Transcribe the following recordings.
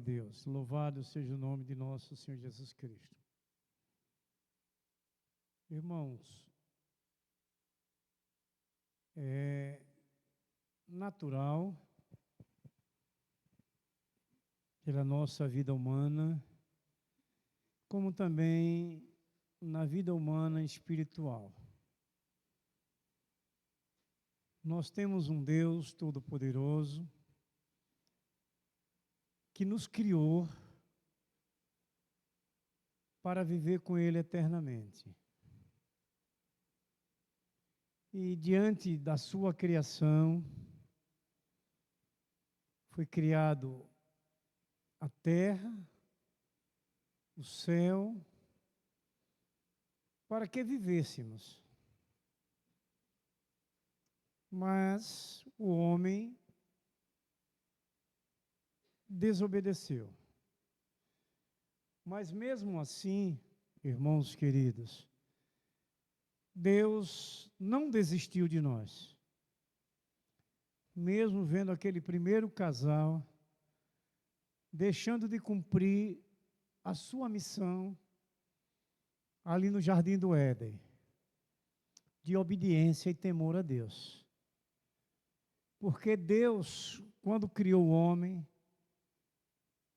Deus. Louvado seja o nome de nosso Senhor Jesus Cristo. Irmãos, é natural pela nossa vida humana, como também na vida humana espiritual. Nós temos um Deus Todo-Poderoso que nos criou para viver com Ele eternamente. E diante da sua criação, foi criado a terra, o céu, para que vivêssemos. Mas o homem desobedeceu. Mas mesmo assim, irmãos queridos, Deus não desistiu de nós. Mesmo vendo aquele primeiro casal deixando de cumprir a sua missão ali no Jardim do Éden, de obediência e temor a Deus. Porque Deus, quando criou o homem,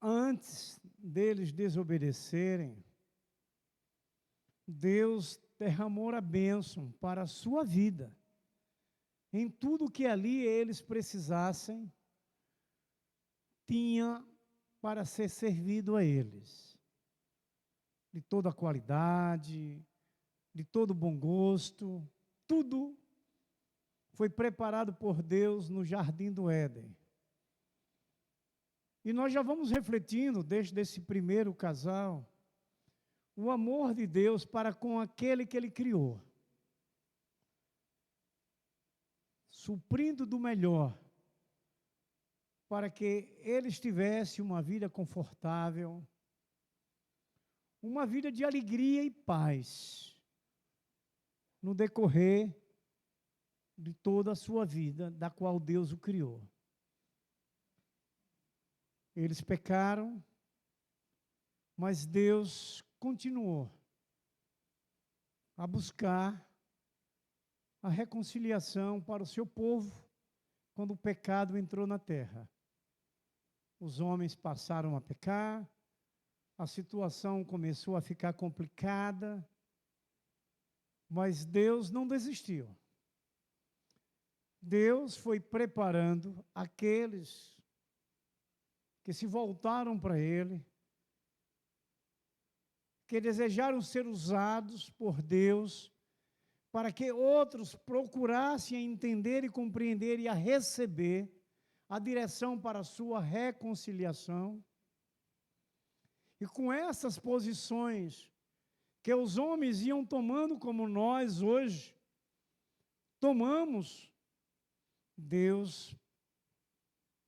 antes deles desobedecerem, Deus derramou a bênção para a sua vida. Em tudo que ali eles precisassem, tinha para ser servido a eles. De toda a qualidade, de todo bom gosto, tudo foi preparado por Deus no Jardim do Éden. E nós já vamos refletindo, desde esse primeiro casal, o amor de Deus para com aquele que Ele criou. Suprindo do melhor, para que eles tivessem uma vida confortável, uma vida de alegria e paz, no decorrer de toda a sua vida, da qual Deus o criou. Eles pecaram, mas Deus continuou a buscar a reconciliação para o seu povo quando o pecado entrou na terra. Os homens passaram a pecar, a situação começou a ficar complicada, mas Deus não desistiu. Deus foi preparando aqueles que se voltaram para Ele, que desejaram ser usados por Deus, para que outros procurassem entender e compreender e a receber a direção para a sua reconciliação. E com essas posições que os homens iam tomando como nós hoje tomamos, Deus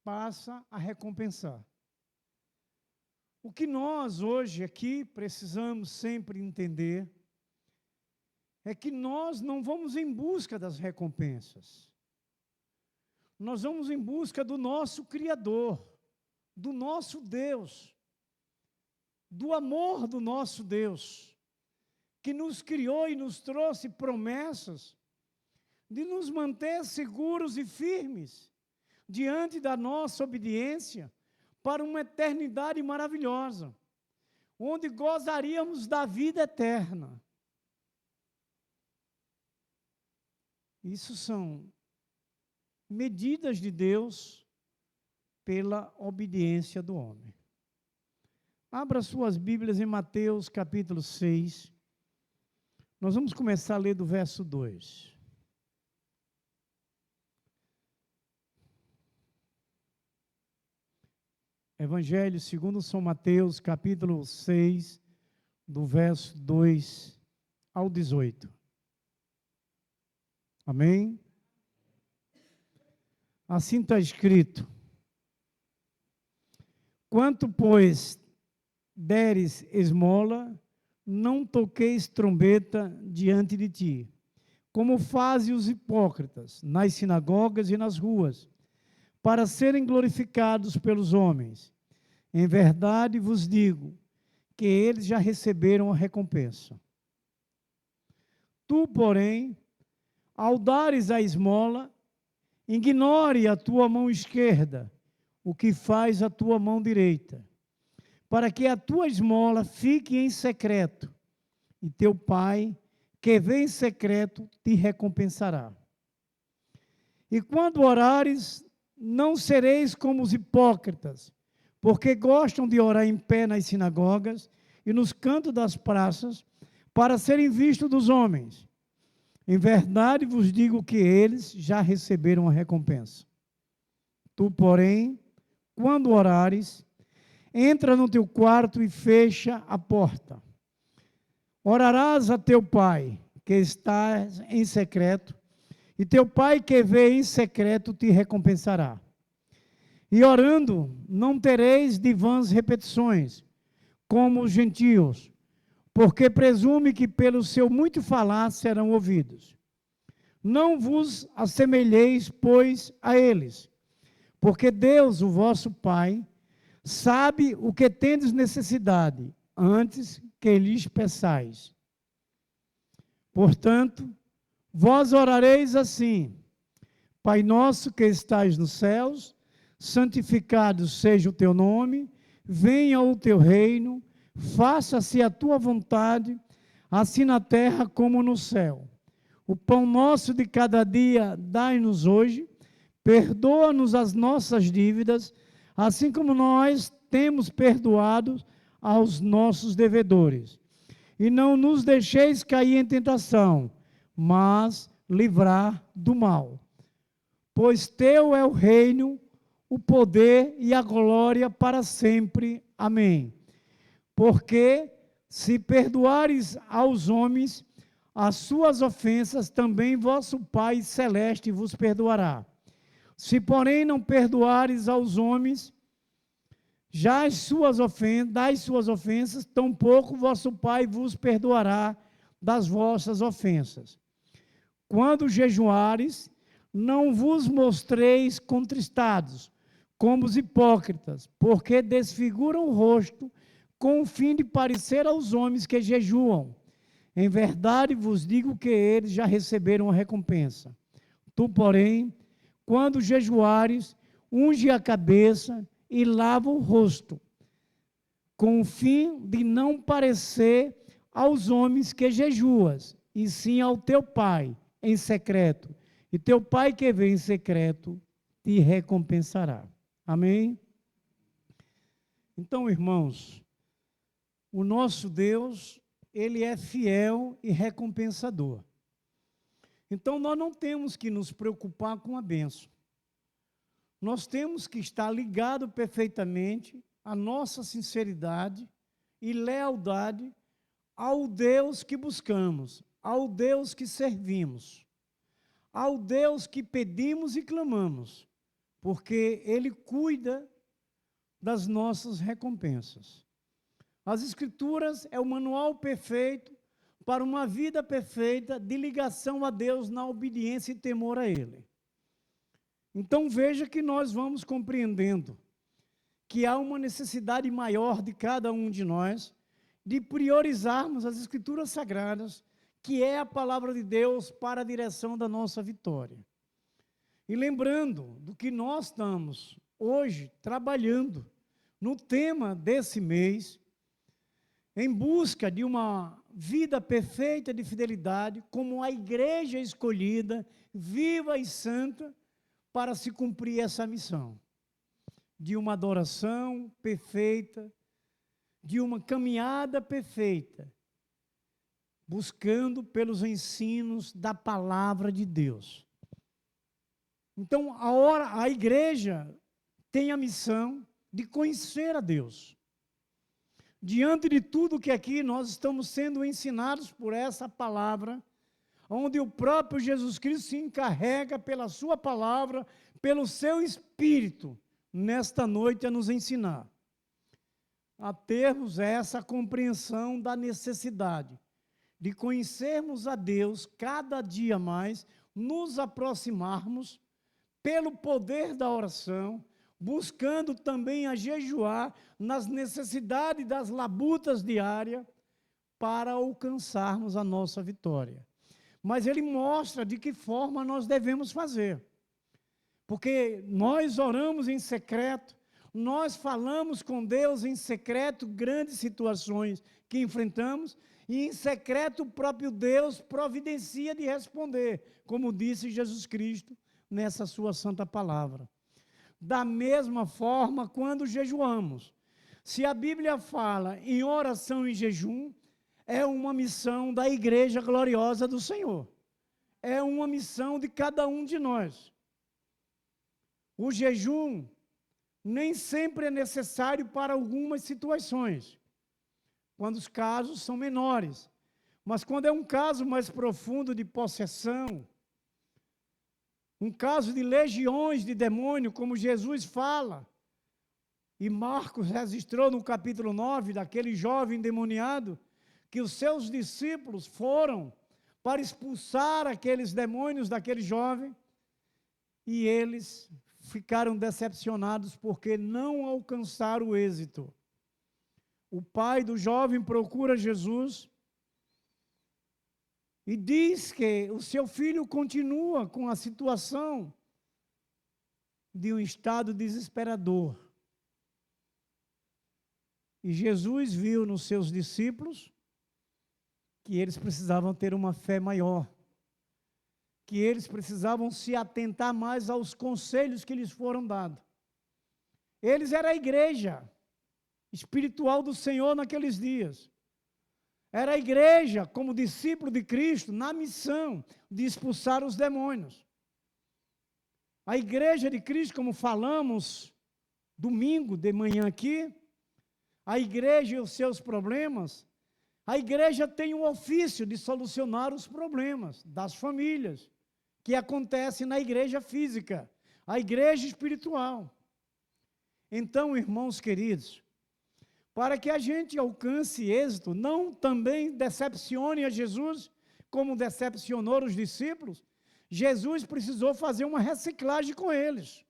passa a recompensar. O que nós hoje aqui precisamos sempre entender é que nós não vamos em busca das recompensas. Nós vamos em busca do nosso Criador, do nosso Deus, do amor do nosso Deus, que nos criou e nos trouxe promessas de nos manter seguros e firmes diante da nossa obediência para uma eternidade maravilhosa, onde gozaríamos da vida eterna. Isso são medidas de Deus pela obediência do homem. Abra suas Bíblias em Mateus capítulo 6. Nós vamos começar a ler do verso 2. Evangelho segundo São Mateus, capítulo 6, do verso 2 ao 18. Amém? Assim está escrito: quanto, pois, deres esmola, não toqueis trombeta diante de ti, como fazem os hipócritas nas sinagogas e nas ruas, para serem glorificados pelos homens. Em verdade vos digo que eles já receberam a recompensa. Tu, porém, ao dares a esmola, ignore a tua mão esquerda o que faz a tua mão direita, para que a tua esmola fique em secreto, e teu Pai, que vê em secreto, te recompensará. E quando orares, não sereis como os hipócritas, porque gostam de orar em pé nas sinagogas e nos cantos das praças, para serem vistos dos homens. Em verdade vos digo que eles já receberam a recompensa. Tu, porém, quando orares, entra no teu quarto e fecha a porta. Orarás a teu Pai, que está em secreto, e teu Pai que vê em secreto te recompensará. E orando, não tereis de vãs repetições, como os gentios, porque presume que pelo seu muito falar serão ouvidos. Não vos assemelheis, pois, a eles, porque Deus, o vosso Pai, sabe o que tendes necessidade, antes que lhes peçais. Portanto, vós orareis assim: Pai nosso que estais nos céus, santificado seja o teu nome, venha o teu reino, faça-se a tua vontade, assim na terra como no céu. O pão nosso de cada dia dai-nos hoje, perdoa-nos as nossas dívidas, assim como nós temos perdoado aos nossos devedores. E não nos deixeis cair em tentação, mas livrar do mal. Pois teu é o reino, o poder e a glória para sempre. Amém. Porque se perdoares aos homens as suas ofensas, também vosso Pai celeste vos perdoará. Se, porém, não perdoares aos homens já as suas ofensas, tampouco vosso Pai vos perdoará das vossas ofensas. Quando jejuares, não vos mostreis contristados, como os hipócritas, porque desfiguram o rosto, com o fim de parecer aos homens que jejuam. Em verdade vos digo que eles já receberam a recompensa. Tu, porém, quando jejuares, unge a cabeça e lava o rosto, com o fim de não parecer aos homens que jejuas, e sim ao teu Pai em secreto. E teu Pai que vê em secreto te recompensará. Amém? Então, irmãos, o nosso Deus, Ele é fiel e recompensador. Então, nós não temos que nos preocupar com a bênção. Nós temos que estar ligado perfeitamente à nossa sinceridade e lealdade ao Deus que buscamos, ao Deus que servimos, ao Deus que pedimos e clamamos, porque Ele cuida das nossas recompensas. As Escrituras é o manual perfeito para uma vida perfeita de ligação a Deus na obediência e temor a Ele. Então veja que nós vamos compreendendo que há uma necessidade maior de cada um de nós de priorizarmos as Escrituras Sagradas, que é a palavra de Deus para a direção da nossa vitória. E lembrando do que nós estamos hoje trabalhando no tema desse mês, em busca de uma vida perfeita de fidelidade, como a igreja escolhida, viva e santa, para se cumprir essa missão, de uma adoração perfeita, de uma caminhada perfeita, buscando pelos ensinos da palavra de Deus. Então, a igreja tem a missão de conhecer a Deus. Diante de tudo que aqui nós estamos sendo ensinados por essa palavra, onde o próprio Jesus Cristo se encarrega pela sua palavra, pelo seu Espírito, nesta noite a nos ensinar, a termos essa compreensão da necessidade de conhecermos a Deus cada dia mais, nos aproximarmos pelo poder da oração, buscando também a jejuar nas necessidades das labutas diárias para alcançarmos a nossa vitória. Mas ele mostra de que forma nós devemos fazer. Porque nós oramos em secreto, nós falamos com Deus em secreto grandes situações que enfrentamos, e em secreto o próprio Deus providencia de responder, como disse Jesus Cristo nessa sua santa palavra. Da mesma forma, quando jejuamos, se a Bíblia fala em oração e jejum, é uma missão da Igreja Gloriosa do Senhor. É uma missão de cada um de nós. O jejum nem sempre é necessário para algumas situações, quando os casos são menores. Mas quando é um caso mais profundo de possessão, um caso de legiões de demônio, como Jesus fala, e Marcos registrou no capítulo 9, daquele jovem endemoniado, que os seus discípulos foram para expulsar aqueles demônios daquele jovem, e eles ficaram decepcionados porque não alcançaram o êxito. O pai do jovem procura Jesus e diz que o seu filho continua com a situação de um estado desesperador. E Jesus viu nos seus discípulos que eles precisavam ter uma fé maior, que eles precisavam se atentar mais aos conselhos que lhes foram dados. Eles eram a igreja espiritual do Senhor naqueles dias. Era a igreja, como discípulo de Cristo, na missão de expulsar os demônios. A igreja de Cristo, como falamos domingo de manhã aqui, a igreja e os seus problemas, a igreja tem o ofício de solucionar os problemas das famílias, que acontecem na igreja física, a igreja espiritual. Então, irmãos queridos, para que a gente alcance êxito, não também decepcione a Jesus, como decepcionou os discípulos, Jesus precisou fazer uma reciclagem com eles.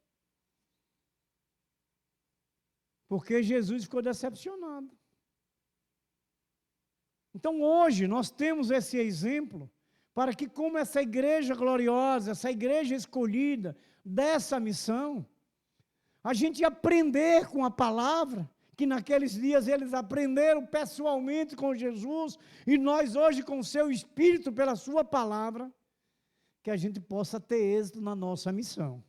Porque Jesus ficou decepcionado. Então, hoje, nós temos esse exemplo para que, como essa igreja gloriosa, essa igreja escolhida dessa missão, a gente aprender com a palavra, que naqueles dias eles aprenderam pessoalmente com Jesus, e nós hoje com o seu Espírito, pela sua palavra, que a gente possa ter êxito na nossa missão.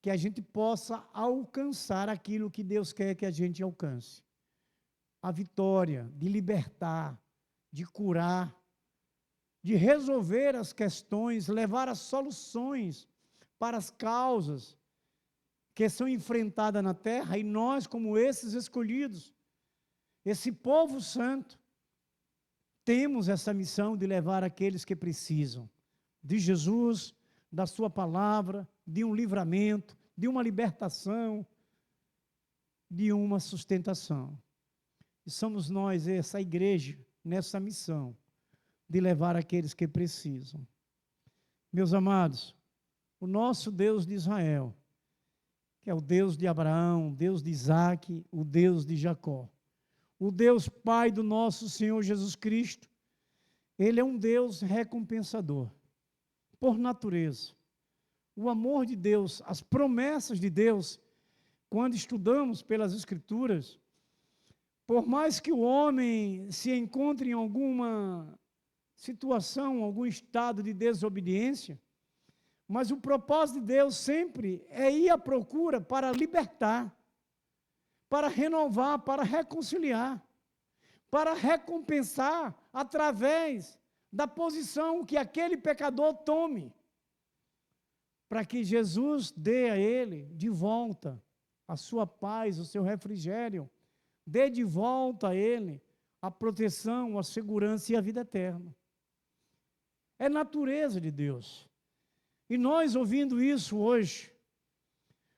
Que a gente possa alcançar aquilo que Deus quer que a gente alcance. A vitória de libertar, de curar, de resolver as questões, levar as soluções para as causas que são enfrentadas na terra, e nós, como esses escolhidos, esse povo santo, temos essa missão de levar aqueles que precisam de Jesus, da sua palavra, de um livramento, de uma libertação, de uma sustentação. E somos nós, essa igreja, nessa missão, de levar aqueles que precisam. Meus amados, o nosso Deus de Israel, que é o Deus de Abraão, o Deus de Isaque, o Deus de Jacó, o Deus Pai do nosso Senhor Jesus Cristo, Ele é um Deus recompensador, por natureza. O amor de Deus, as promessas de Deus, quando estudamos pelas Escrituras, por mais que o homem se encontre em alguma situação, algum estado de desobediência, mas o propósito de Deus sempre é ir à procura para libertar, para renovar, para reconciliar, para recompensar através da posição que aquele pecador tome, para que Jesus dê a ele de volta a sua paz, o seu refrigério, dê de volta a ele a proteção, a segurança e a vida eterna. É natureza de Deus. E nós, ouvindo isso hoje,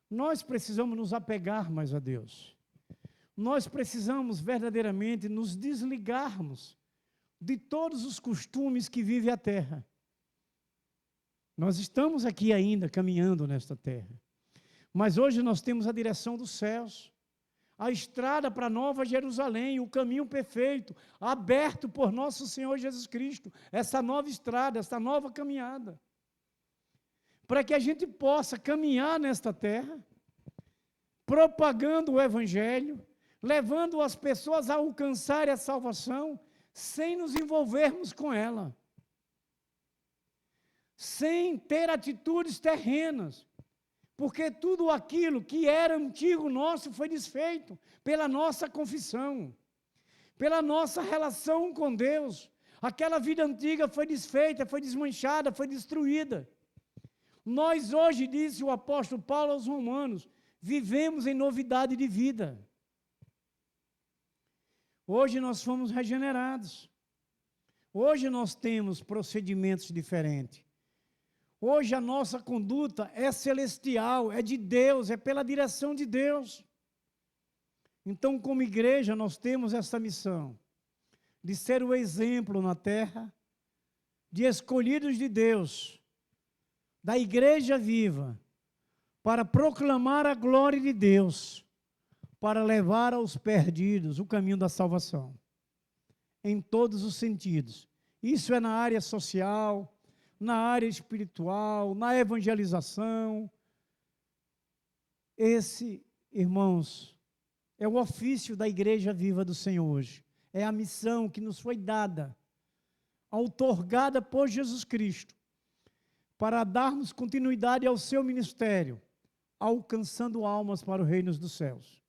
nós precisamos nos apegar mais a Deus. Nós precisamos verdadeiramente nos desligarmos de todos os costumes que vive a terra. Nós estamos aqui ainda caminhando nesta terra, Mas hoje nós temos a direção dos céus, a estrada para a Nova Jerusalém, o caminho perfeito, aberto por nosso Senhor Jesus Cristo, essa nova estrada, essa nova caminhada, para que a gente possa caminhar nesta terra, propagando o Evangelho, levando as pessoas a alcançarem a salvação, sem nos envolvermos com ela, sem ter atitudes terrenas, porque tudo aquilo que era antigo nosso foi desfeito pela nossa confissão, pela nossa relação com Deus. Aquela vida antiga foi desfeita, foi desmanchada, foi destruída. Nós hoje, disse o apóstolo Paulo aos Romanos, vivemos em novidade de vida. Hoje nós fomos regenerados. Hoje nós temos procedimentos diferentes. Hoje a nossa conduta é celestial, é de Deus, é pela direção de Deus. Então, como igreja, nós temos essa missão de ser o exemplo na terra, de escolhidos de Deus, da igreja viva, para proclamar a glória de Deus, para levar aos perdidos o caminho da salvação, em todos os sentidos. Isso é na área social, na área espiritual, na evangelização. Esse, irmãos, é o ofício da Igreja Viva do Senhor hoje. É a missão que nos foi dada, outorgada por Jesus Cristo, para darmos continuidade ao seu ministério, alcançando almas para o reino dos céus.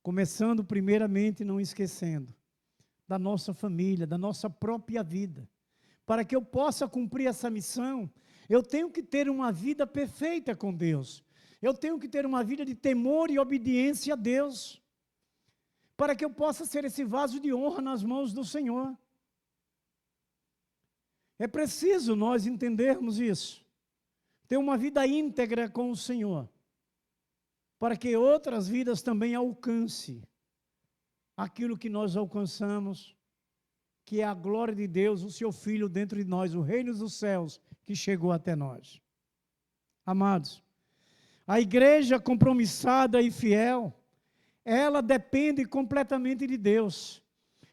Começando primeiramente, não esquecendo, da nossa família, da nossa própria vida. Para que eu possa cumprir essa missão, eu tenho que ter uma vida perfeita com Deus. Eu tenho que ter uma vida de temor e obediência a Deus, para que eu possa ser esse vaso de honra nas mãos do Senhor. É preciso nós entendermos isso, ter uma vida íntegra com o Senhor, para que outras vidas também alcancem aquilo que nós alcançamos, que é a glória de Deus, o seu Filho dentro de nós, o reino dos céus que chegou até nós. Amados, a igreja compromissada e fiel, ela depende completamente de Deus.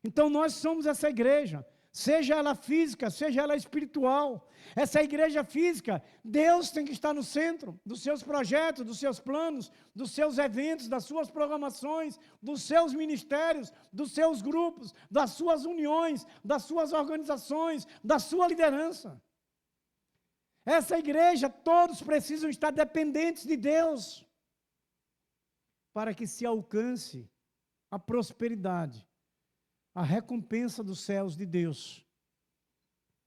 Então nós somos essa igreja, seja ela física, seja ela espiritual. Essa igreja física, Deus tem que estar no centro dos seus projetos, dos seus planos, dos seus eventos, das suas programações, dos seus ministérios, dos seus grupos, das suas uniões, das suas organizações, da sua liderança. Essa igreja, todos precisam estar dependentes de Deus, para que se alcance a prosperidade, a recompensa dos céus de Deus.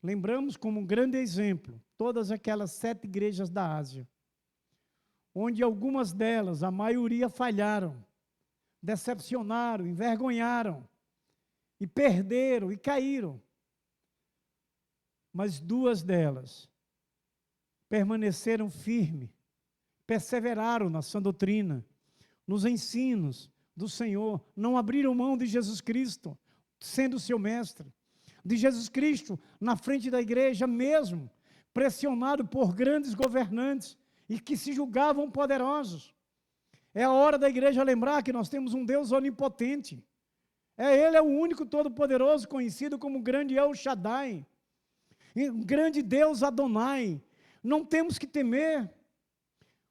Lembramos como um grande exemplo, todas aquelas 7 igrejas da Ásia, onde algumas delas, a maioria falharam, decepcionaram, envergonharam, e perderam, e caíram. Mas 2 delas permaneceram firmes, perseveraram na sã doutrina, nos ensinos do Senhor, não abriram mão de Jesus Cristo, sendo seu mestre, de Jesus Cristo na frente da igreja mesmo, pressionado por grandes governantes e que se julgavam poderosos. É a hora da igreja lembrar que nós temos um Deus onipotente. Ele é o único todo-poderoso, conhecido como grande El Shaddai, um grande Deus Adonai. Não temos que temer.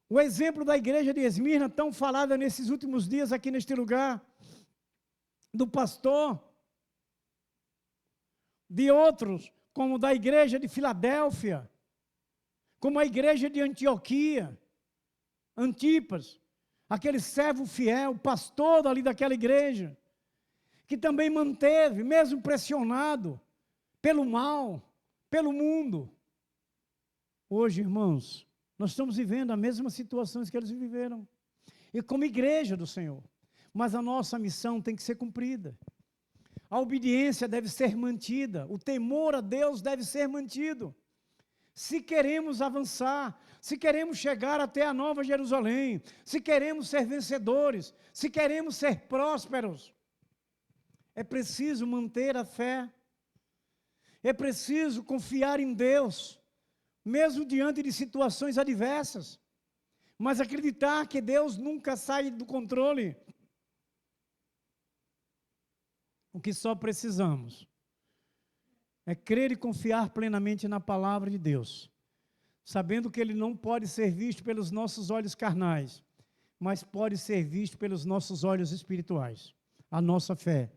O exemplo da igreja de Esmirna, tão falada nesses últimos dias aqui neste lugar, do pastor, de outros, como da igreja de Filadélfia, como a igreja de Antioquia, Antipas, aquele servo fiel, pastor ali daquela igreja, que também manteve, mesmo pressionado pelo mal, pelo mundo. Hoje, irmãos, nós estamos vivendo as mesmas situações que eles viveram, e como igreja do Senhor, mas a nossa missão tem que ser cumprida. A obediência deve ser mantida, o temor a Deus deve ser mantido. Se queremos avançar, se queremos chegar até a Nova Jerusalém, se queremos ser vencedores, se queremos ser prósperos, é preciso manter a fé, é preciso confiar em Deus, mesmo diante de situações adversas. mas acreditar que Deus nunca sai do controle. O que só precisamos é crer e confiar plenamente na palavra de Deus, sabendo que Ele não pode ser visto pelos nossos olhos carnais, mas pode ser visto pelos nossos olhos espirituais. A nossa fé,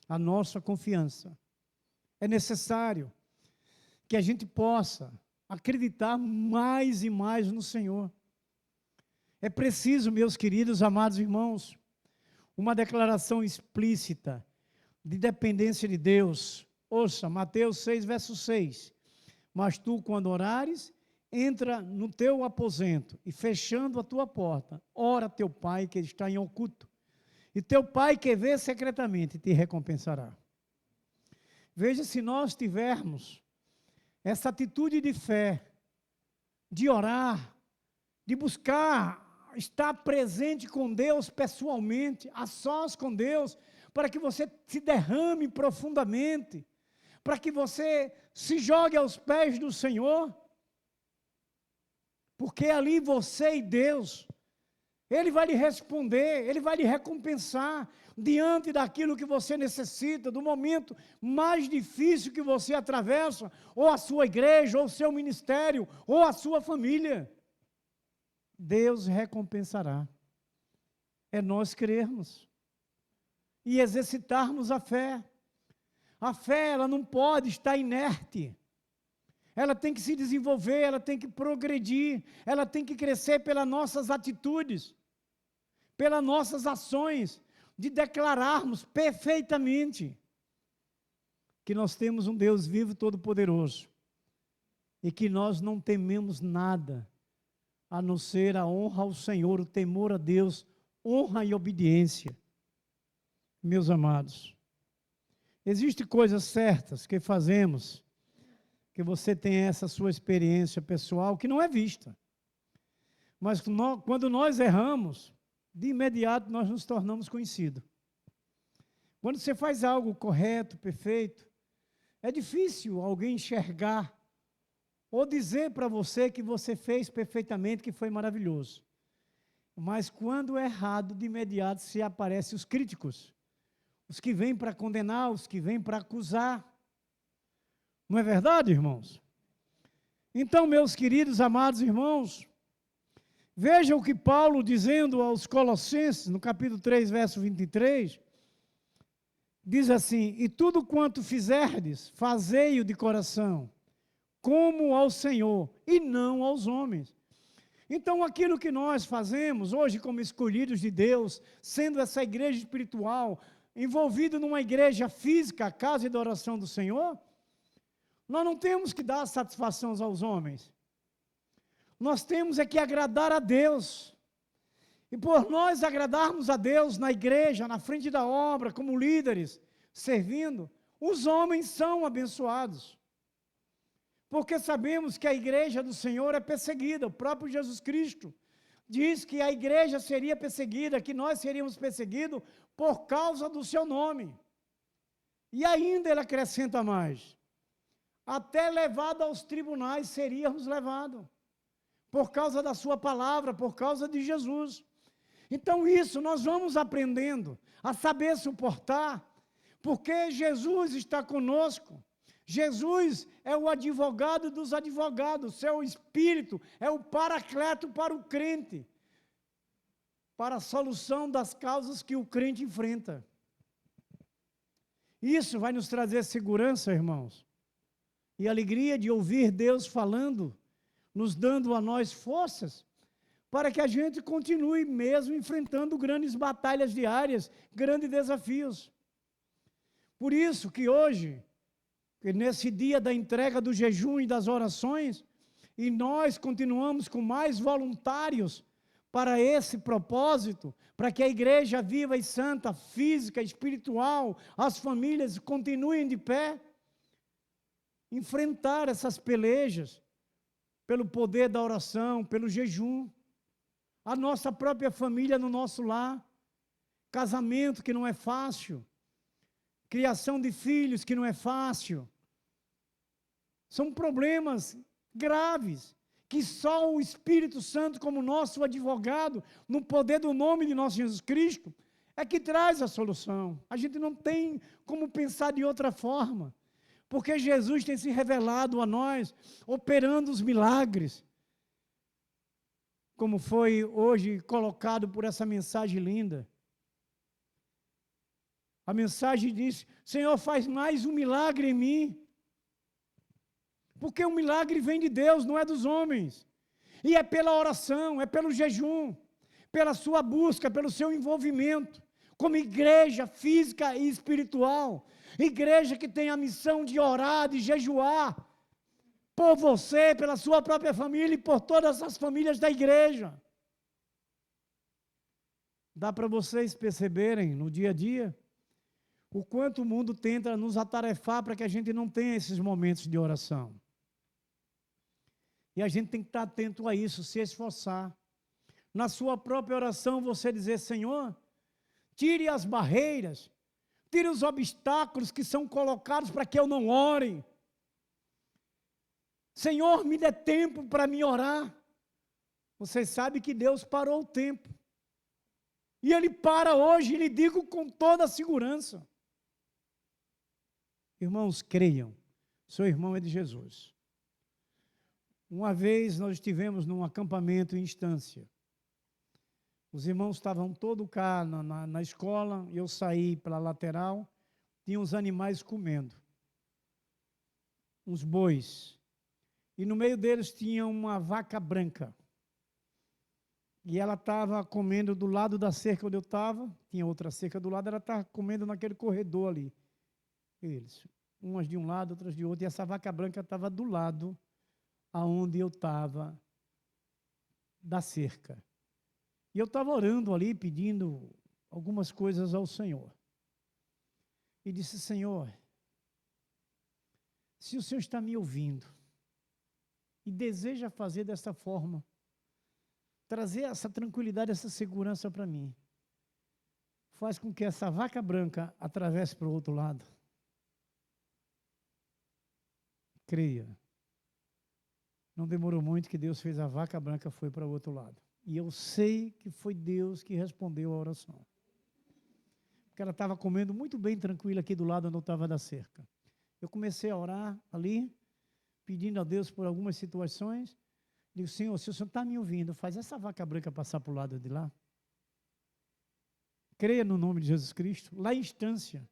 a nossa confiança. É necessário que a gente possa acreditar mais e mais no Senhor. É preciso, meus queridos, amados irmãos, uma declaração explícita de dependência de Deus. Ouça, Mateus 6, verso 6. Mas tu, quando orares, entra no teu aposento e, fechando a tua porta, ora teu Pai que está em oculto. E teu Pai que vê secretamente te recompensará. Veja, se nós tivermos essa atitude de fé, de orar, de buscar estar presente com Deus pessoalmente, a sós com Deus, para que você se derrame profundamente, para que você se jogue aos pés do Senhor, porque ali você e Deus, Ele vai lhe responder, Ele vai lhe recompensar diante daquilo que você necessita, do momento mais difícil que você atravessa, ou a sua igreja, ou o seu ministério, ou a sua família. Deus recompensará. É nós crermos e exercitarmos a fé. A fé, ela não pode estar inerte. Ela tem que se desenvolver, ela tem que progredir, ela tem que crescer pelas nossas atitudes, pelas nossas ações, de declararmos perfeitamente que nós temos um Deus vivo, todo-poderoso, e que nós não tememos nada, a não ser a honra ao Senhor, o temor a Deus, honra e obediência. Meus amados, existem coisas certas que fazemos, que você tem essa sua experiência pessoal, que não é vista. Mas quando nós erramos, de imediato nós nos tornamos conhecidos. Quando você faz algo correto, perfeito, é difícil alguém enxergar ou dizer para você que você fez perfeitamente, que foi maravilhoso. Mas quando é errado, de imediato se aparecem os críticos, os que vêm para condenar, os que vêm para acusar. Não é verdade, irmãos? Então, meus queridos, amados irmãos, vejam o que Paulo, dizendo aos Colossenses, no capítulo 3, verso 23, diz assim: e tudo quanto fizerdes, fazei-o de coração, como ao Senhor, e não aos homens. Então, aquilo que nós fazemos hoje como escolhidos de Deus, sendo essa igreja espiritual, envolvido numa igreja física, a casa de oração do Senhor, nós não temos que dar satisfação aos homens. Nós temos é que agradar a Deus. E por nós agradarmos a Deus na igreja, na frente da obra, como líderes, servindo, os homens são abençoados. Porque sabemos que a igreja do Senhor é perseguida. O próprio Jesus Cristo diz que a igreja seria perseguida, que nós seríamos perseguidos por causa do seu nome. E ainda ele acrescenta mais: até levado aos tribunais seríamos levados, por causa da sua palavra, por causa de Jesus. Então isso nós vamos aprendendo a saber suportar, porque Jesus está conosco. Jesus é o advogado dos advogados, seu Espírito é o paracleto para o crente, para a solução das causas que o crente enfrenta. Isso vai nos trazer segurança, irmãos, e alegria de ouvir Deus falando, nos dando a nós forças, para que a gente continue mesmo enfrentando grandes batalhas diárias, grandes desafios. Por isso que hoje, nesse dia da entrega do jejum e das orações, e nós continuamos com mais voluntários para esse propósito, para que a igreja viva e santa, física, espiritual, as famílias continuem de pé, enfrentar essas pelejas, pelo poder da oração, pelo jejum, a nossa própria família no nosso lar, casamento que não é fácil, criação de filhos que não é fácil, são problemas graves, que só o Espírito Santo, como nosso advogado, no poder do nome de nosso Jesus Cristo, é que traz a solução. A gente não tem como pensar de outra forma, porque Jesus tem se revelado a nós, operando os milagres, como foi hoje colocado por essa mensagem linda. A mensagem diz: Senhor, faz mais um milagre em mim. Porque o milagre vem de Deus, não é dos homens. E é pela oração, é pelo jejum, pela sua busca, pelo seu envolvimento, como igreja física e espiritual. Igreja que tem a missão de orar, de jejuar, por você, pela sua própria família e por todas as famílias da igreja. Dá para vocês perceberem no dia a dia o quanto o mundo tenta nos atarefar para que a gente não tenha esses momentos de oração. E a gente tem que estar atento a isso, se esforçar. Na sua própria oração, você dizer: Senhor, tire as barreiras, tire os obstáculos que são colocados para que eu não ore. Senhor, me dê tempo para me orar. Você sabe que Deus parou o tempo. E Ele para hoje, e lhe digo com toda a segurança. Irmãos, creiam, seu irmão é de Jesus. Uma vez nós estivemos num acampamento em Estância. Os irmãos estavam todos cá na escola, eu saí para a lateral, tinha uns animais comendo, uns bois. E no meio deles tinha uma vaca branca. E ela estava comendo do lado da cerca onde eu estava, tinha outra cerca do lado, ela estava comendo naquele corredor ali. Eles, umas de um lado, outras de outro, e essa vaca branca estava do lado aonde eu estava, da cerca. E eu estava orando ali, pedindo algumas coisas ao Senhor. E disse: Senhor, se o Senhor está me ouvindo e deseja fazer dessa forma, trazer essa tranquilidade, essa segurança para mim, faz com que essa vaca branca atravesse para o outro lado. Creia. Não demorou muito que Deus fez a vaca branca, foi para o outro lado. E eu sei que foi Deus que respondeu a oração. Porque ela estava comendo muito bem tranquila aqui do lado onde eu estava da cerca. Eu comecei a orar ali, pedindo a Deus por algumas situações. Digo: Senhor, se o Senhor está me ouvindo, faz essa vaca branca passar para o lado de lá. Creia no nome de Jesus Cristo. Lá em Estância.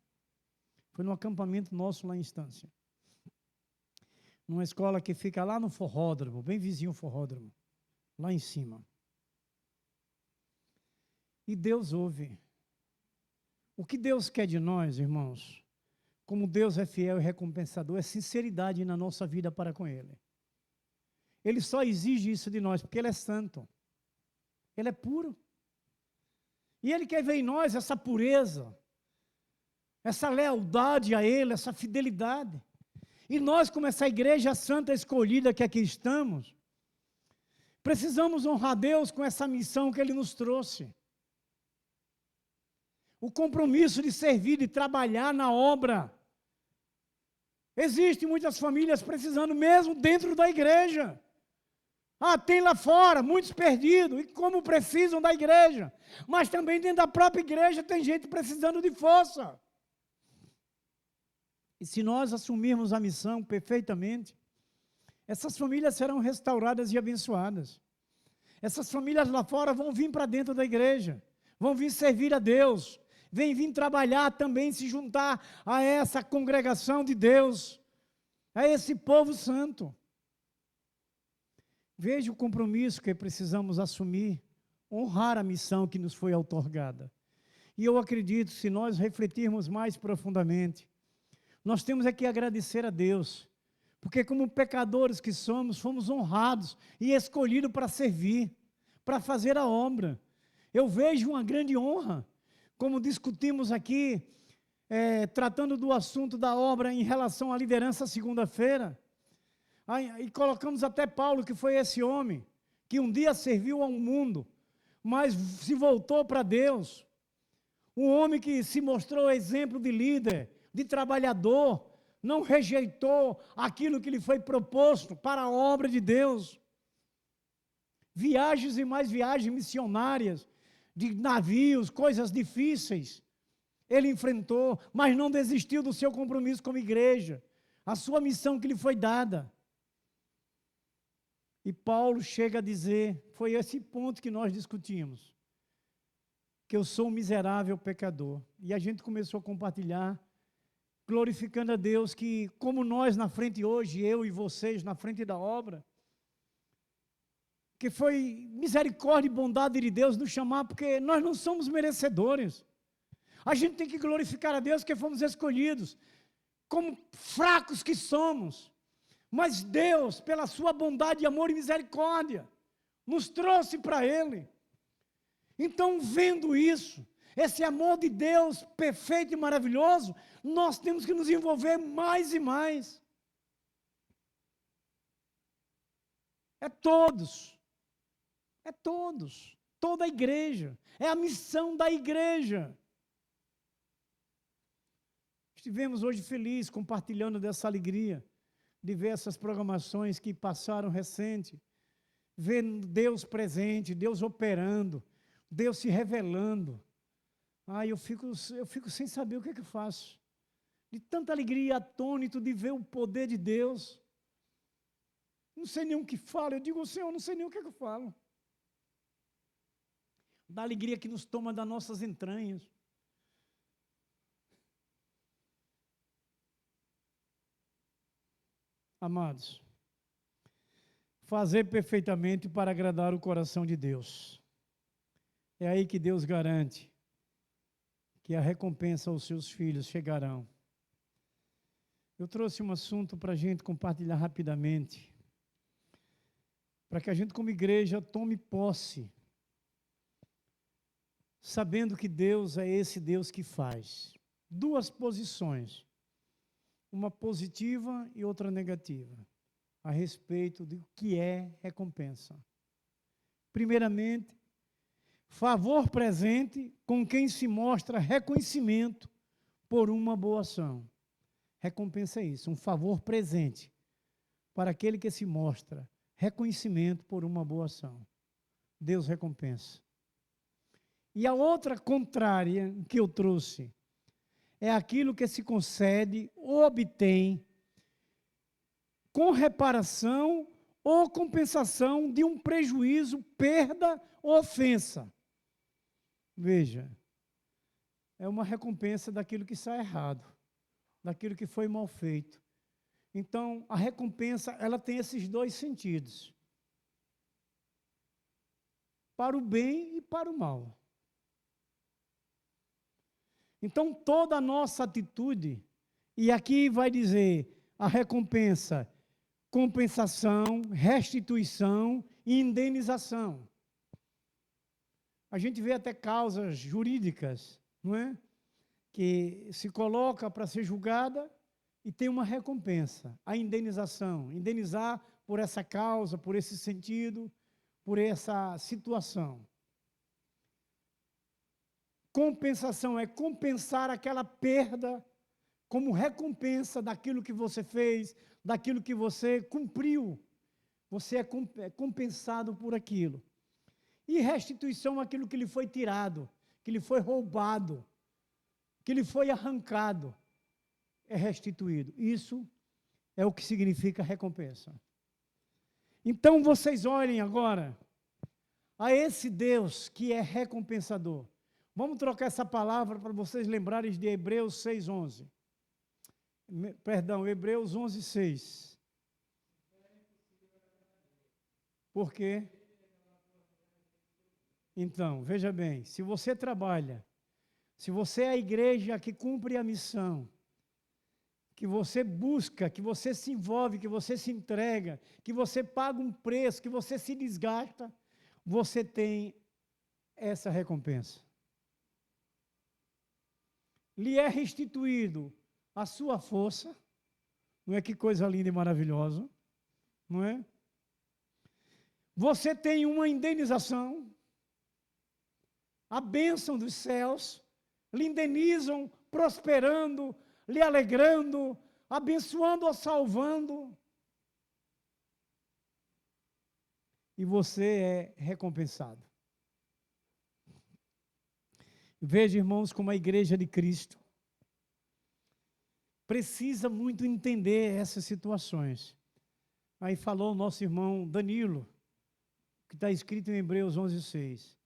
Foi num acampamento nosso lá em Estância. Numa escola que fica lá no forródromo, bem vizinho ao forródromo, lá em cima. E Deus ouve. O que Deus quer de nós, irmãos, como Deus é fiel e recompensador, é sinceridade na nossa vida para com Ele. Ele só exige isso de nós, porque Ele é santo. Ele é puro. E Ele quer ver em nós essa pureza, essa lealdade a Ele, essa fidelidade. E nós, como essa igreja santa escolhida que aqui estamos, precisamos honrar Deus com essa missão que Ele nos trouxe. O compromisso de servir, de trabalhar na obra. Existem muitas famílias precisando mesmo dentro da igreja. Tem lá fora muitos perdidos, e como precisam da igreja. Mas também dentro da própria igreja tem gente precisando de força. E se nós assumirmos a missão perfeitamente, essas famílias serão restauradas e abençoadas. Essas famílias lá fora vão vir para dentro da igreja, vão vir servir a Deus, vêm vir trabalhar também, se juntar a essa congregação de Deus, a esse povo santo. Veja o compromisso que precisamos assumir, honrar a missão que nos foi outorgada. E eu acredito, se nós refletirmos mais profundamente, nós temos é que agradecer a Deus, porque como pecadores que somos, fomos honrados e escolhidos para servir, para fazer a obra. Eu vejo uma grande honra, como discutimos aqui, tratando do assunto da obra em relação à liderança segunda-feira, e colocamos até Paulo, que foi esse homem, que um dia serviu ao mundo, mas se voltou para Deus, um homem que se mostrou exemplo de líder, de trabalhador, não rejeitou aquilo que lhe foi proposto para a obra de Deus. viagens e mais viagens missionárias, de navios, coisas difíceis. Ele enfrentou, mas não desistiu do seu compromisso como igreja, a sua missão que lhe foi dada. E Paulo chega a dizer, foi esse ponto que nós discutimos, que eu sou um miserável pecador. E a gente começou a compartilhar, glorificando a Deus, que como nós na frente hoje, eu e vocês na frente da obra, que foi misericórdia e bondade de Deus nos chamar, porque nós não somos merecedores. A gente tem que glorificar a Deus que fomos escolhidos, como fracos que somos. Mas Deus, pela sua bondade, amor e misericórdia, nos trouxe para Ele. Então, vendo isso, esse amor de Deus perfeito e maravilhoso, nós temos que nos envolver mais e mais. É todos, toda a igreja, é a missão da igreja. Estivemos hoje felizes, compartilhando dessa alegria, de ver essas programações que passaram recente, ver Deus presente, Deus operando, Deus se revelando. Eu fico sem saber o que é que eu faço. De tanta alegria, atônito de ver o poder de Deus. Não sei nem o que falo, eu digo, Senhor, não sei nem o que é que eu falo. Da alegria que nos toma das nossas entranhas. Amados, fazer perfeitamente para agradar o coração de Deus. É aí que Deus garante que a recompensa aos seus filhos chegarão. Eu trouxe um assunto para a gente compartilhar rapidamente, para que a gente como igreja tome posse, sabendo que Deus é esse Deus que faz. Duas posições, uma positiva e outra negativa, a respeito do que é recompensa. Primeiramente, favor presente com quem se mostra reconhecimento por uma boa ação. Recompensa é isso, um favor presente para aquele que se mostra reconhecimento por uma boa ação. Deus recompensa. E a outra contrária que eu trouxe é aquilo que se concede ou obtém com reparação ou compensação de um prejuízo, perda ou ofensa. Veja, é uma recompensa daquilo que está errado, daquilo que foi mal feito. Então, a recompensa, ela tem esses dois sentidos. Para o bem e para o mal. Então, toda a nossa atitude, e aqui vai dizer a recompensa, compensação, restituição e indenização. A gente vê até causas jurídicas, não é? Que se coloca para ser julgada e tem uma recompensa, a indenização, indenizar por essa causa, por esse sentido, por essa situação. Compensação é compensar aquela perda como recompensa daquilo que você fez, daquilo que você cumpriu. Você é compensado por aquilo. E restituição é aquilo que lhe foi tirado, que lhe foi roubado, que lhe foi arrancado, é restituído. Isso é o que significa recompensa. Então vocês olhem agora a esse Deus que é recompensador. Vamos trocar essa palavra para vocês lembrarem de Hebreus 6:11. Perdão, Hebreus 11:6. Por quê? Então, veja bem, se você trabalha, se você é a igreja que cumpre a missão, que você busca, que você se envolve, que você se entrega, que você paga um preço, que você se desgasta, você tem essa recompensa. Lhe é restituído a sua força, não é que coisa linda e maravilhosa, não é? Você tem uma indenização, a bênção dos céus, lhe indenizam, prosperando, lhe alegrando, abençoando ou salvando. e você é recompensado. Veja, irmãos, como a igreja de Cristo precisa muito entender essas situações. Aí falou o nosso irmão Danilo, que está escrito em Hebreus 11:6.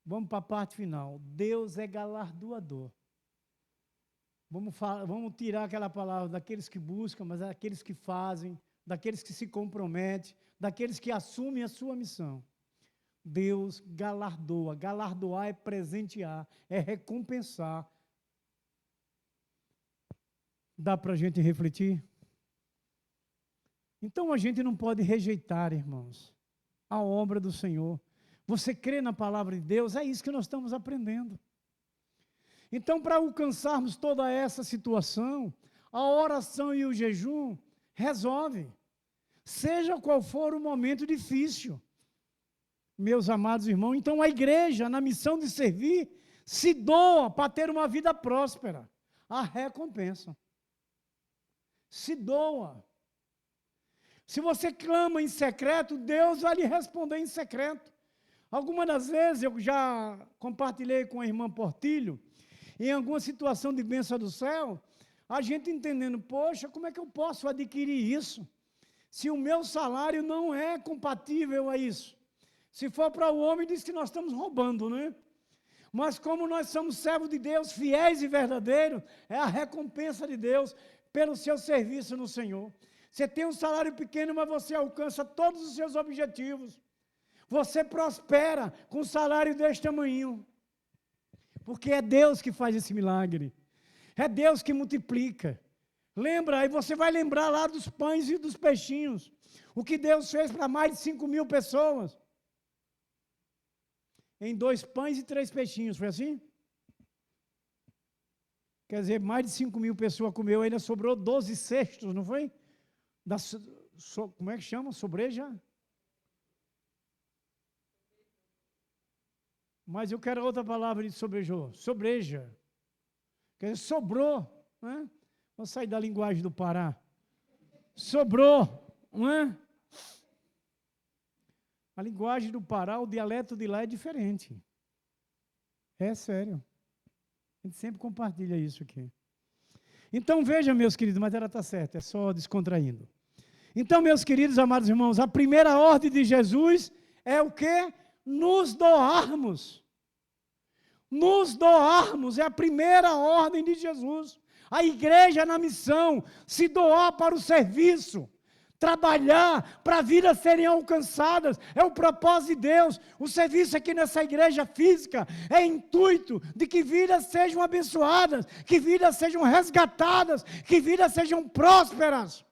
Vamos para a parte final. Deus é galardoador. Vamos tirar aquela palavra daqueles que buscam, mas daqueles que fazem, daqueles que se comprometem, daqueles que assumem a sua missão. Deus galardoa. Galardoar é presentear, é recompensar. Dá para a gente refletir? Então a gente não pode rejeitar, irmãos, a obra do Senhor. Você crê na palavra de Deus? É isso que nós estamos aprendendo. Então, para alcançarmos toda essa situação, a oração e o jejum resolve. Seja qual for o momento difícil. Meus amados irmãos, então a igreja, na missão de servir, se doa para ter uma vida próspera. A recompensa. Se doa. Se você clama em secreto, Deus vai lhe responder em secreto. Algumas das vezes eu já compartilhei com a irmã Portilho, em alguma situação de bênção do céu, a gente entendendo, poxa, como é que eu posso adquirir isso? Se o meu salário não é compatível a isso. Se for para o homem, diz que nós estamos roubando, né? Mas como nós somos servos de Deus, fiéis e verdadeiros, é a recompensa de Deus pelo seu serviço no Senhor. Você tem um salário pequeno, mas você alcança todos os seus objetivos. Você prospera com um salário deste tamanho. Porque é Deus que faz esse milagre. É Deus que multiplica. Lembra, aí você vai lembrar lá dos pães e dos peixinhos. O que Deus fez para mais de 5.000 pessoas. Em 2 pães e 3 peixinhos, foi assim? Quer dizer, mais de 5.000 pessoas comeu, ainda sobrou 12 cestos, não foi? Como é que chama? Sobreja? Mas eu quero outra palavra de sobrejou. Sobreja. Quer dizer, sobrou. Não é? Vou sair da linguagem do Pará. Sobrou. Não é? A linguagem do Pará, o dialeto de lá é diferente. É sério. A gente sempre compartilha isso aqui. Então, veja, meus queridos, mas ela está certa, é só descontraindo. Então, meus queridos, amados irmãos, a primeira ordem de Jesus é o quê? Nos doarmos. Nos doarmos é a primeira ordem de Jesus. A igreja na missão, se doar para o serviço, trabalhar para vidas serem alcançadas, é o propósito de Deus. O serviço aqui nessa igreja física é intuito de que vidas sejam abençoadas, que vidas sejam resgatadas, que vidas sejam prósperas.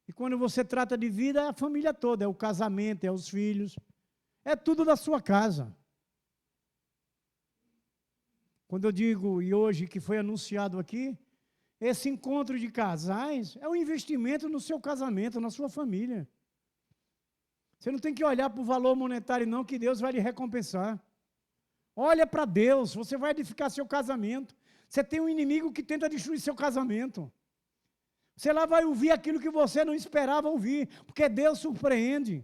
E quando você trata de vida, é a família toda, é o casamento, é os filhos, é tudo da sua casa. Quando eu digo, e hoje que foi anunciado aqui, esse encontro de casais é um investimento no seu casamento, na sua família. Você não tem que olhar para o valor monetário não, que Deus vai lhe recompensar. Olha para Deus, você vai edificar seu casamento. Você tem um inimigo que tenta destruir seu casamento. Você lá vai ouvir aquilo que você não esperava ouvir, porque Deus surpreende.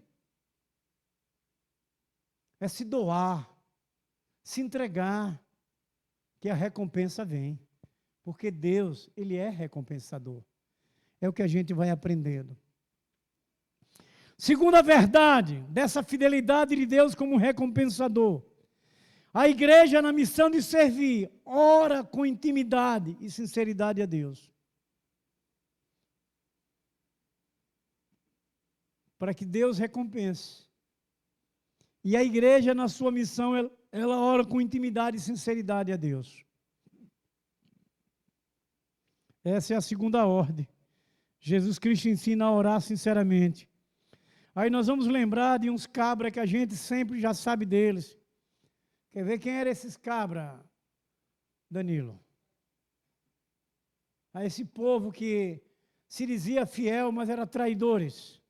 É se doar, se entregar, que a recompensa vem. Porque Deus, Ele é recompensador. É o que a gente vai aprendendo. Segunda verdade dessa fidelidade de Deus como recompensador. A igreja na missão de servir, ora com intimidade e sinceridade a Deus. Para que Deus recompense. E a igreja na sua missão, ela ora com intimidade e sinceridade a Deus. Essa é a segunda ordem. Jesus Cristo ensina a orar sinceramente. Aí nós vamos lembrar de uns cabras que a gente sempre já sabe deles. Quer ver quem eram esses cabras, Danilo? A esse povo que se dizia fiel, mas era traidores.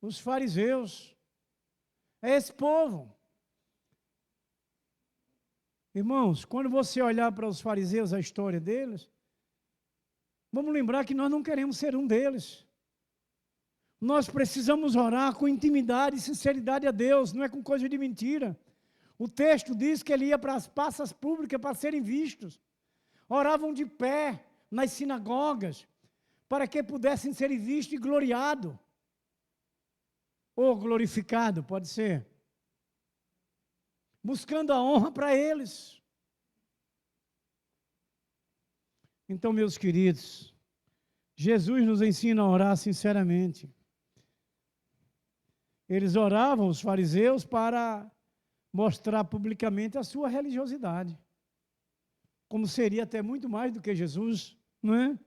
Os fariseus. É esse povo. Irmãos, quando você olhar para os fariseus, a história deles, vamos lembrar que nós não queremos ser um deles. Nós precisamos orar com intimidade e sinceridade a Deus, não é com coisa de mentira. O texto diz que ele ia para as praças públicas para serem vistos. Oravam de pé nas sinagogas, para que pudessem ser vistos e gloriados. Ou glorificado, pode ser. Buscando a honra para eles. Então, meus queridos, Jesus nos ensina a orar sinceramente. Eles oravam, os fariseus, para mostrar publicamente a sua religiosidade. Como seria até muito mais do que Jesus, não é?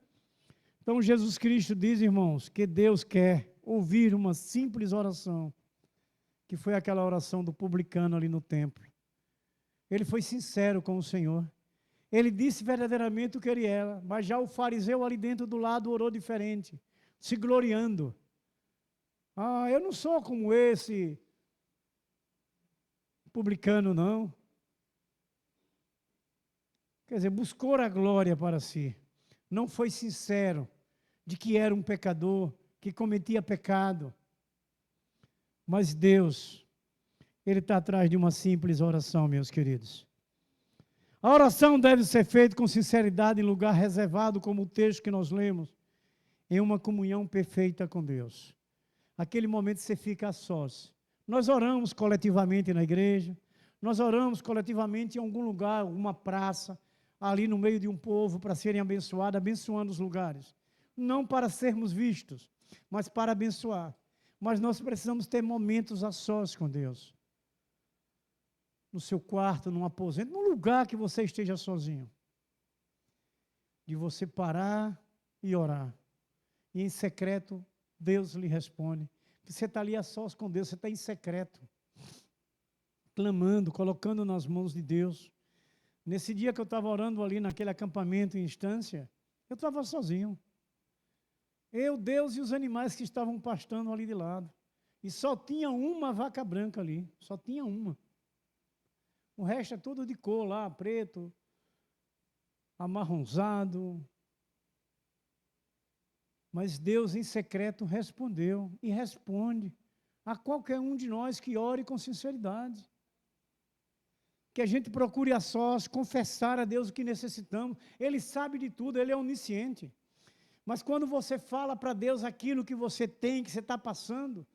Então, Jesus Cristo diz, irmãos, que Deus quer ouvir uma simples oração, que foi aquela oração do publicano ali no templo. Ele foi sincero com o Senhor. Ele disse verdadeiramente o que ele era, mas já o fariseu ali dentro do lado orou diferente, se gloriando. Ah, eu não sou como esse publicano, não. Quer dizer, buscou a glória para si. Não foi sincero de que era um pecador, que cometia pecado. Mas Deus, Ele está atrás de uma simples oração, meus queridos. A oração deve ser feita com sinceridade em lugar reservado, como o texto que nós lemos, em uma comunhão perfeita com Deus. Aquele momento você fica a sós. Nós oramos coletivamente na igreja, nós oramos coletivamente em algum lugar, alguma praça, ali no meio de um povo, para serem abençoados, abençoando os lugares. Não para sermos vistos, mas para abençoar. Mas nós precisamos ter momentos a sós com Deus. No seu quarto, num aposento, num lugar que você esteja sozinho. De você parar e orar. E em secreto, Deus lhe responde. Que você está ali a sós com Deus, você está em secreto. Clamando, colocando nas mãos de Deus. Nesse dia que eu estava orando ali naquele acampamento em Estância, eu estava sozinho. Eu, Deus e os animais que estavam pastando ali de lado. E só tinha uma vaca branca ali, só tinha uma. O resto é tudo de cor lá, preto, amarronzado. Mas Deus em secreto respondeu e responde a qualquer um de nós que ore com sinceridade. Que a gente procure a sós confessar a Deus o que necessitamos. Ele sabe de tudo, Ele é onisciente. Mas quando você fala para Deus aquilo que você tem, que você está passando,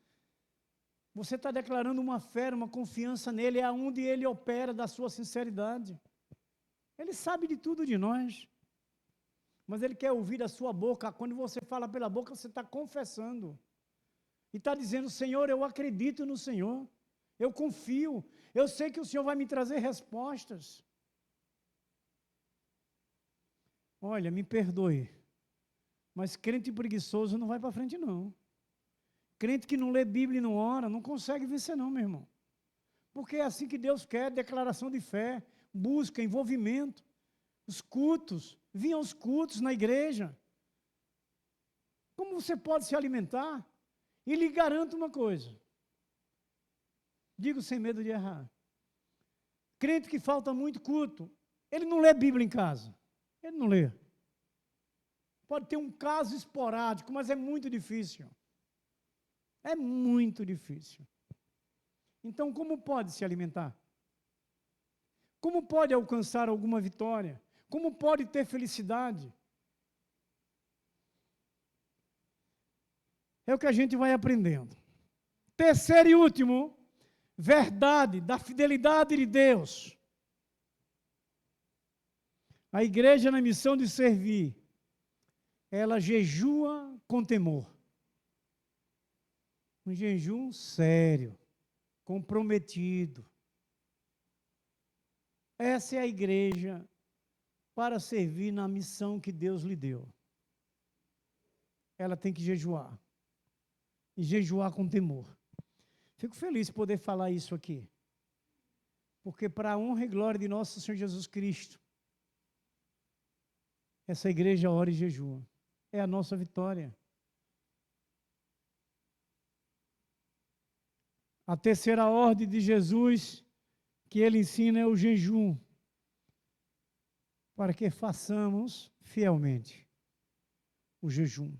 você está declarando uma fé, uma confiança nele, é onde Ele opera da sua sinceridade. Ele sabe de tudo de nós. Mas Ele quer ouvir da sua boca. Quando você fala pela boca, você está confessando. E está dizendo, Senhor, eu acredito no Senhor. Eu confio. Eu sei que o Senhor vai me trazer respostas. Olha, me perdoe. Mas crente preguiçoso não vai para frente, não. Crente que não lê Bíblia e não ora, não consegue vencer não, meu irmão. Porque é assim que Deus quer, declaração de fé, busca, envolvimento. Os cultos, vinham os cultos na igreja. Como você pode se alimentar? E lhe garanto uma coisa. Digo sem medo de errar. Crente que falta muito culto, ele não lê Bíblia em casa. Ele não lê. Pode ter um caso esporádico, mas é muito difícil. É muito difícil. Então, como pode se alimentar? Como pode alcançar alguma vitória? Como pode ter felicidade? É o que a gente vai aprendendo. Terceiro e último, verdade da fidelidade de Deus. A igreja na missão de servir, ela jejua com temor. Um jejum sério, comprometido. Essa é a igreja para servir na missão que Deus lhe deu. Ela tem que jejuar. E jejuar com temor. Fico feliz de poder falar isso aqui. Porque para a honra e glória de nosso Senhor Jesus Cristo, essa igreja ora e jejua. É a nossa vitória. A terceira ordem de Jesus que ele ensina é o jejum, para que façamos fielmente o jejum.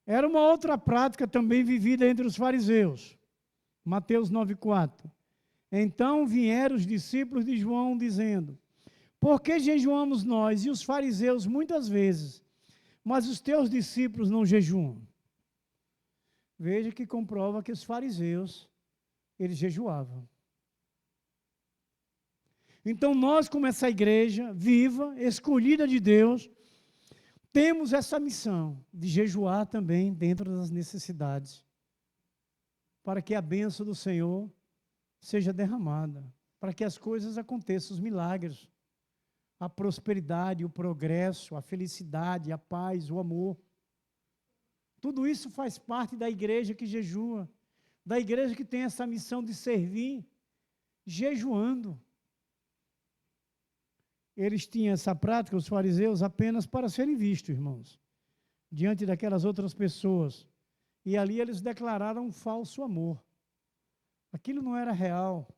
Era uma outra prática também vivida entre os fariseus. Mateus 9,4. Então vieram os discípulos de João dizendo: por que jejuamos nós e os fariseus muitas vezes, mas os teus discípulos não jejuam? Veja que comprova que os fariseus, eles jejuavam. Então nós, como essa igreja viva, escolhida de Deus, temos essa missão de jejuar também dentro das necessidades, para que a bênção do Senhor seja derramada, para que as coisas aconteçam, os milagres, a prosperidade, o progresso, a felicidade, a paz, o amor. Tudo isso faz parte da igreja que jejua, da igreja que tem essa missão de servir, jejuando. Eles tinham essa prática, os fariseus, apenas para serem vistos, irmãos, diante daquelas outras pessoas. E ali eles declararam um falso amor. Aquilo não era real.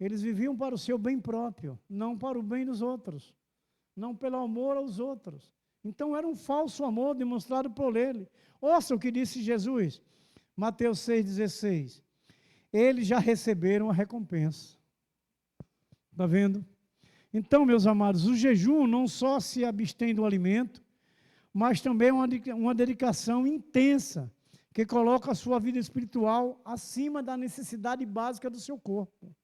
Eles viviam para o seu bem próprio, não para o bem dos outros, não pelo amor aos outros. Então era um falso amor demonstrado por ele. Ouça o que disse Jesus, Mateus 6,16. Eles já receberam a recompensa. Está vendo? Então, meus amados, o jejum não só se abstém do alimento, mas também é uma dedicação intensa, que coloca a sua vida espiritual acima da necessidade básica do seu corpo.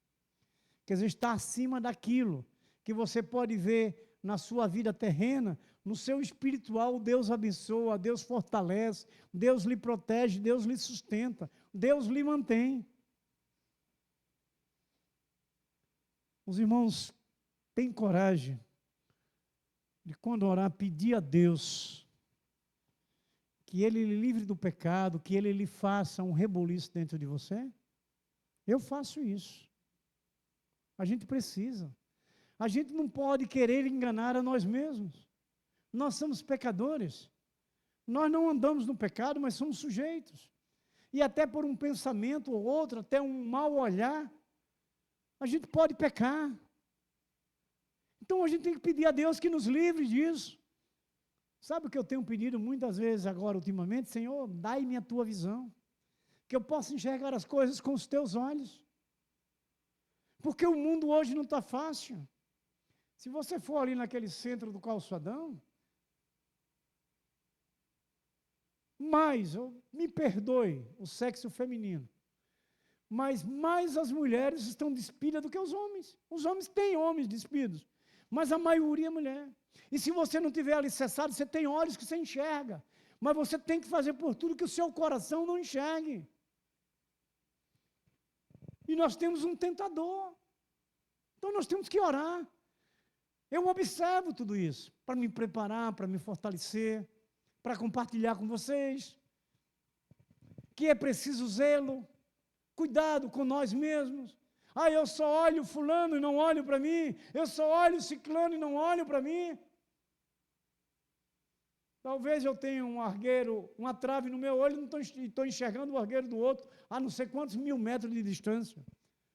Quer dizer, está acima daquilo que você pode ver na sua vida terrena, no seu espiritual, Deus abençoa, Deus fortalece, Deus lhe protege, Deus lhe sustenta, Deus lhe mantém. Os irmãos têm coragem de, quando orar, pedir a Deus que Ele lhe livre do pecado, que Ele lhe faça um reboliço dentro de você? Eu faço isso. A gente precisa. A gente não pode querer enganar a nós mesmos. Nós somos pecadores. Nós não andamos no pecado, mas somos sujeitos. E até por um pensamento ou outro, até um mau olhar, a gente pode pecar. Então a gente tem que pedir a Deus que nos livre disso. Sabe o que eu tenho pedido muitas vezes agora, ultimamente? Senhor, dai-me a tua visão, que eu possa enxergar as coisas com os teus olhos. Porque o mundo hoje não está fácil. Se você for ali naquele centro do calçadão, me perdoe o sexo feminino, mas mais as mulheres estão despidas do que os homens. Os homens têm homens despidos, mas a maioria é mulher. E se você não tiver alicerçado, você tem olhos que você enxerga, mas você tem que fazer por tudo que o seu coração não enxergue. E nós temos um tentador. Então nós temos que orar. Eu observo tudo isso, para me preparar, para me fortalecer, para compartilhar com vocês, que é preciso zelo, cuidado com nós mesmos. Eu só olho fulano e não olho para mim, eu só olho ciclano e não olho para mim. Talvez eu tenha um argueiro, uma trave no meu olho e estou enxergando o argueiro do outro a não sei quantos 1000 metros de distância.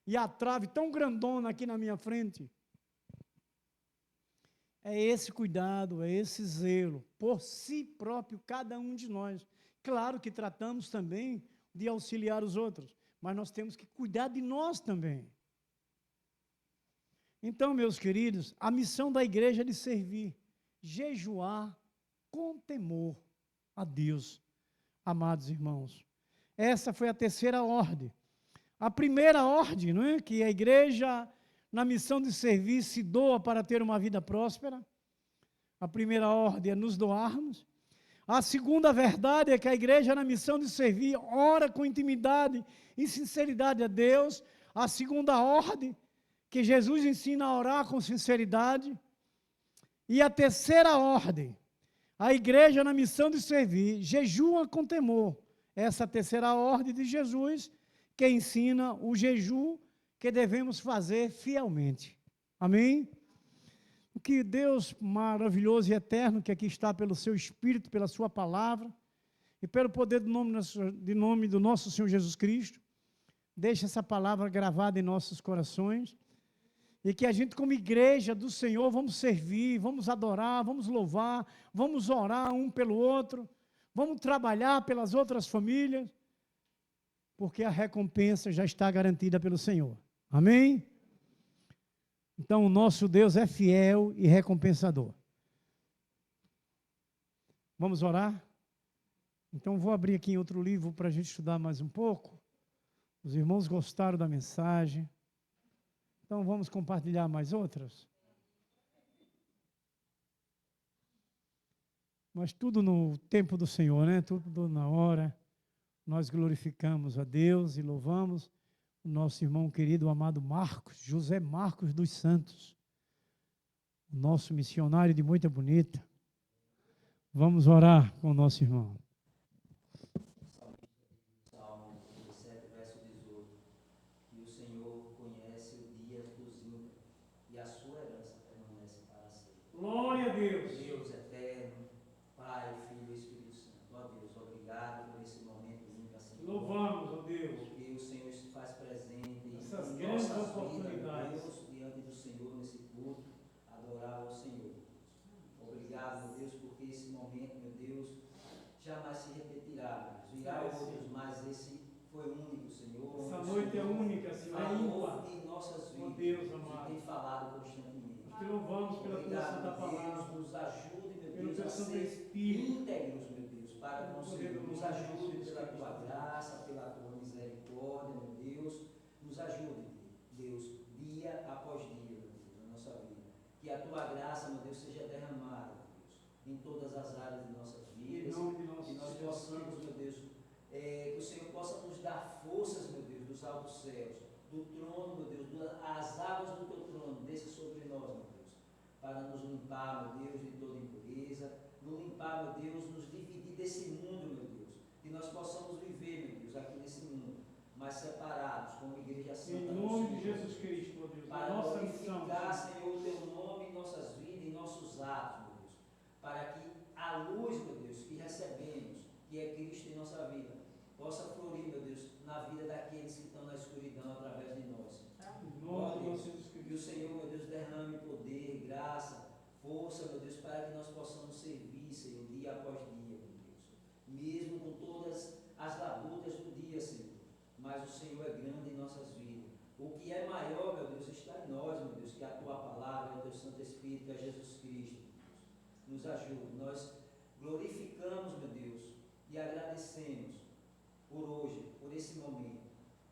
E a trave tão grandona aqui na minha frente. É esse cuidado, é esse zelo, por si próprio, cada um de nós. Claro que tratamos também de auxiliar os outros, mas nós temos que cuidar de nós também. Então, meus queridos, a missão da igreja é de servir, jejuar com temor a Deus, amados irmãos. Essa foi a terceira ordem. A primeira ordem, não é? Que a igreja, na missão de servir, se doa para ter uma vida próspera. A primeira ordem é nos doarmos. A segunda verdade é que a igreja, na missão de servir, ora com intimidade e sinceridade a Deus. A segunda ordem, que Jesus ensina a orar com sinceridade. E a terceira ordem, a igreja, na missão de servir, jejua com temor. Essa terceira ordem de Jesus, que ensina o jejum que devemos fazer fielmente. Amém? Que Deus maravilhoso e eterno, que aqui está pelo seu Espírito, pela sua palavra, e pelo poder do nome do nosso Senhor Jesus Cristo, deixe essa palavra gravada em nossos corações, e que a gente, como igreja do Senhor, vamos servir, vamos adorar, vamos louvar, vamos orar um pelo outro, vamos trabalhar pelas outras famílias, porque a recompensa já está garantida pelo Senhor. Amém? Então, o nosso Deus é fiel e recompensador. Vamos orar? Então, vou abrir aqui em outro livro para a gente estudar mais um pouco. Os irmãos gostaram da mensagem. Então, vamos compartilhar mais outras? Mas tudo no tempo do Senhor, né? Tudo na hora. Nós glorificamos a Deus e louvamos o nosso irmão querido, amado Marcos, José Marcos dos Santos, o nosso missionário de Muita Bonita. Vamos orar com o nosso irmão. Salmo 17, verso 18. Que o Senhor conhece o dia dos ímpios e a sua herança permanece para sempre. Glória a Deus. Deus eterno, Pai, Filho e Espírito Santo. Ó Deus, obrigado por esse momento lindo assim. Louvamos, ó Deus. Porque o Senhor se faz presente Essas em grandes nossas oportunidades. vidas, Deus, diante do Senhor nesse culto, adorar ao Senhor. Obrigado, meu Deus, porque esse momento, meu Deus, jamais se repetirá, meu Deus. Virá outros, mas esse foi único, Senhor. Essa noite é única, Senhor, é ímpar. Em nossas vidas, Ó Deus amado. e tem falado constantemente. Nós te louvamos pela tua santa Obrigado, meu Deus, palavra, nos ajude, meu pelo Deus, teu a Santo ser Espírito. íntegros, meu Deus, para com o Senhor. Nos ajude pela tua graça, pela tua misericórdia, meu Deus. Nos ajude, Deus, dia após dia, meu Deus, na nossa vida. Que a tua graça, meu Deus, seja derramada, meu Deus, em todas as áreas de nossas vidas. Em nome de nosso que nós Senhor possamos, meu Deus, que o Senhor possa nos dar forças, meu Deus, dos altos céus, do trono, meu Deus, as águas do teu trono, desça sobre nós, meu Deus, para nos limpar, meu Deus, de toda impureza, nos limpar, meu Deus, nos dividir desse mundo, meu Deus, que nós possamos viver, meu Deus, aqui nesse mundo, mas separados, como igreja santa. Em nome de Jesus Cristo, ó Deus, para nossa glorificar, missão, Senhor, o teu nome em nossas vidas, em nossos atos, meu Deus, para que a luz, meu Deus, que recebemos, que é Cristo em nossa vida, possa florir, meu Deus, na vida daqueles que estão na escuridão através de nós. em nome de nosso Jesus Que o Cristo. Senhor, meu Deus, derrame poder, graça, força, meu Deus, para que nós possamos servir, Senhor, dia após dia, meu Deus. Mesmo com todas as labutas do dia, Senhor. Mas o Senhor é grande em nossas vidas. O que é maior, meu Deus, está em nós, meu Deus, que é a tua palavra, é o teu Santo Espírito, que é Jesus Cristo, meu Deus. Nos ajude. Nós glorificamos, meu Deus, e agradecemos por hoje, por esse momento,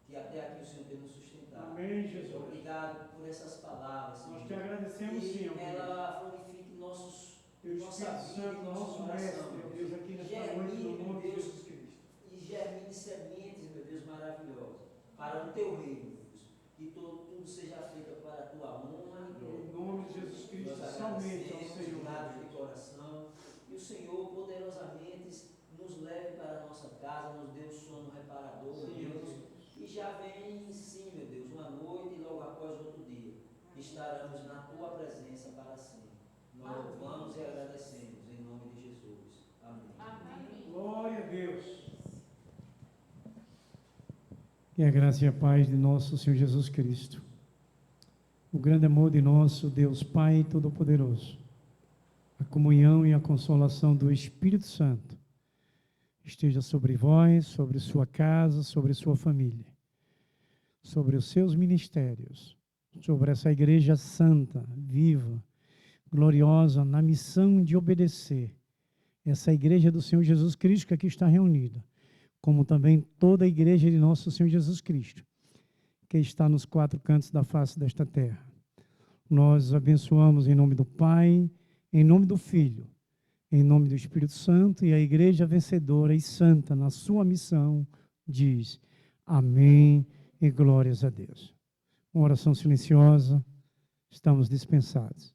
que até aqui o Senhor tem nos sustentado. Amém, Jesus. Obrigado por essas palavras, Senhor. Nós te agradecemos, que Senhor. ela florifique nossa Espírito vida Santo, e nosso nosso coração, mestre, meu Deus, Deus. aqui nesta noite, no nome de Jesus Cristo. E germine sementes, meu Deus, maravilhosas, para o teu reino, meu Deus. Que tudo seja feito para a tua honra e glória. Em nome de Jesus Cristo, Nós somente ao agradecemos, Senhor. gratos de coração. E o Senhor poderosamente nos leve para a nossa casa, nos dê um sono reparador, meu Deus. E já vem, sim, meu Deus, uma noite e logo após outro dia. Estaremos na tua presença para sempre. Nós louvamos e agradecemos em nome de Jesus. Amém. Amém. Glória a Deus. Que a graça e a paz de nosso Senhor Jesus Cristo, o grande amor de nosso Deus Pai Todo-Poderoso, a comunhão e a consolação do Espírito Santo esteja sobre vós, sobre sua casa, sobre sua família, sobre os seus ministérios, sobre essa igreja santa, viva, gloriosa, na missão de obedecer, essa igreja do Senhor Jesus Cristo que aqui está reunida, como também toda a igreja de nosso Senhor Jesus Cristo, que está nos quatro cantos da face desta terra. Nós os abençoamos em nome do Pai, em nome do Filho, em nome do Espírito Santo, e a igreja vencedora e santa na sua missão diz amém e glórias a Deus. Uma oração silenciosa, estamos dispensados.